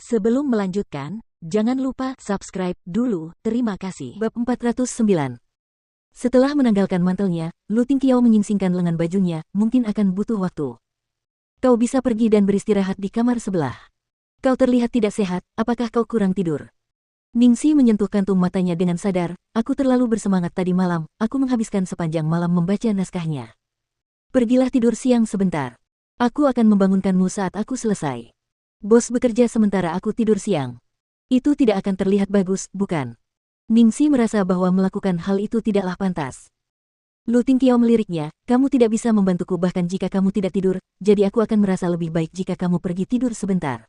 Sebelum melanjutkan, jangan lupa subscribe dulu, terima kasih. Bab 409. Setelah menanggalkan mantelnya, Lu Tingqiao menyingsingkan lengan bajunya, mungkin akan butuh waktu. Kau bisa pergi dan beristirahat di kamar sebelah. Kau terlihat tidak sehat, apakah kau kurang tidur? Ningsi menyentuh kantung matanya dengan sadar, aku terlalu bersemangat tadi malam, aku menghabiskan sepanjang malam membaca naskahnya. Pergilah tidur siang sebentar. Aku akan membangunkanmu saat aku selesai. Bos bekerja sementara aku tidur siang. Itu tidak akan terlihat bagus, bukan? Ningsi merasa bahwa melakukan hal itu tidaklah pantas. Lu Tingqiao meliriknya, kamu tidak bisa membantuku bahkan jika kamu tidak tidur, jadi aku akan merasa lebih baik jika kamu pergi tidur sebentar.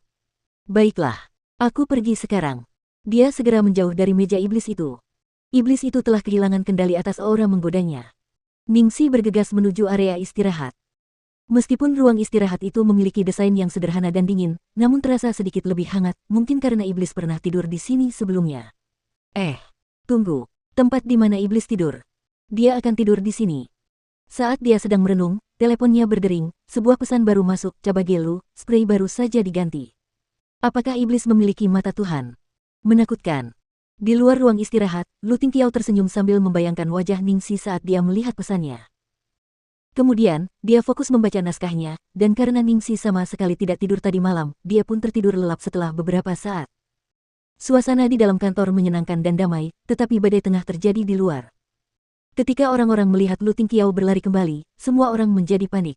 Baiklah, aku pergi sekarang. Dia segera menjauh dari meja iblis itu. Iblis itu telah kehilangan kendali atas aura menggodanya. Ningsi bergegas menuju area istirahat. Meskipun ruang istirahat itu memiliki desain yang sederhana dan dingin, namun terasa sedikit lebih hangat, mungkin karena iblis pernah tidur di sini sebelumnya. Tunggu, tempat di mana iblis tidur? Dia akan tidur di sini. Saat dia sedang merenung, teleponnya berdering, sebuah pesan baru masuk, Cabagelu, spray baru saja diganti. Apakah iblis memiliki mata Tuhan? Menakutkan. Di luar ruang istirahat, Lu Tingqiao tersenyum sambil membayangkan wajah Ningsi saat dia melihat pesannya. Kemudian, dia fokus membaca naskahnya, dan karena Ningsi sama sekali tidak tidur tadi malam, dia pun tertidur lelap setelah beberapa saat. Suasana di dalam kantor menyenangkan dan damai, tetapi badai tengah terjadi di luar. Ketika orang-orang melihat Lu Tingqiao berlari kembali, semua orang menjadi panik.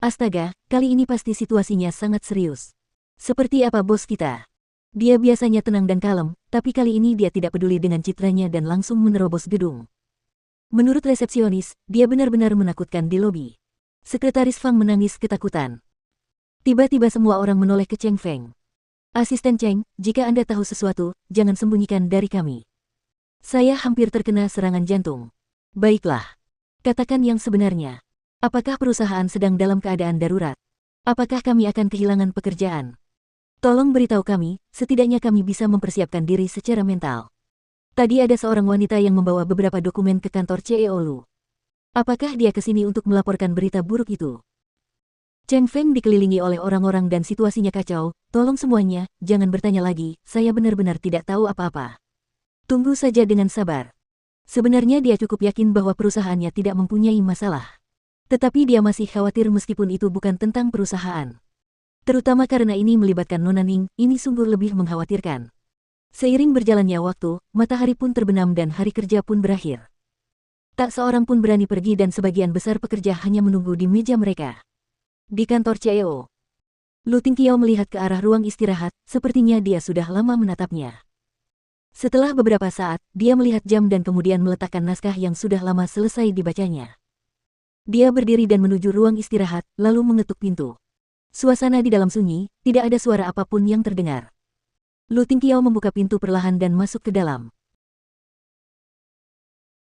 Astaga, kali ini pasti situasinya sangat serius. Seperti apa bos kita? Dia biasanya tenang dan kalem, tapi kali ini dia tidak peduli dengan citranya dan langsung menerobos gedung. Menurut resepsionis, dia benar-benar menakutkan di lobi. Sekretaris Fang menangis ketakutan. Tiba-tiba semua orang menoleh ke Cheng Feng. Asisten Cheng, jika Anda tahu sesuatu, jangan sembunyikan dari kami. Saya hampir terkena serangan jantung. Baiklah. Katakan yang sebenarnya. Apakah perusahaan sedang dalam keadaan darurat? Apakah kami akan kehilangan pekerjaan? Tolong beritahu kami, setidaknya kami bisa mempersiapkan diri secara mental. Tadi ada seorang wanita yang membawa beberapa dokumen ke kantor CEO Lu. Apakah dia ke sini untuk melaporkan berita buruk itu? Cheng Feng dikelilingi oleh orang-orang dan situasinya kacau. Tolong semuanya, jangan bertanya lagi, saya benar-benar tidak tahu apa-apa. Tunggu saja dengan sabar. Sebenarnya dia cukup yakin bahwa perusahaannya tidak mempunyai masalah. Tetapi dia masih khawatir meskipun itu bukan tentang perusahaan. Terutama karena ini melibatkan Nona Ning, ini sungguh lebih mengkhawatirkan. Seiring berjalannya waktu, matahari pun terbenam dan hari kerja pun berakhir. Tak seorang pun berani pergi dan sebagian besar pekerja hanya menunggu di meja mereka. Di kantor CEO, Lu Tingqiao melihat ke arah ruang istirahat, sepertinya dia sudah lama menatapnya. Setelah beberapa saat, dia melihat jam dan kemudian meletakkan naskah yang sudah lama selesai dibacanya. Dia berdiri dan menuju ruang istirahat, lalu mengetuk pintu. Suasana di dalam sunyi, tidak ada suara apapun yang terdengar. Lu Tingqiao membuka pintu perlahan dan masuk ke dalam.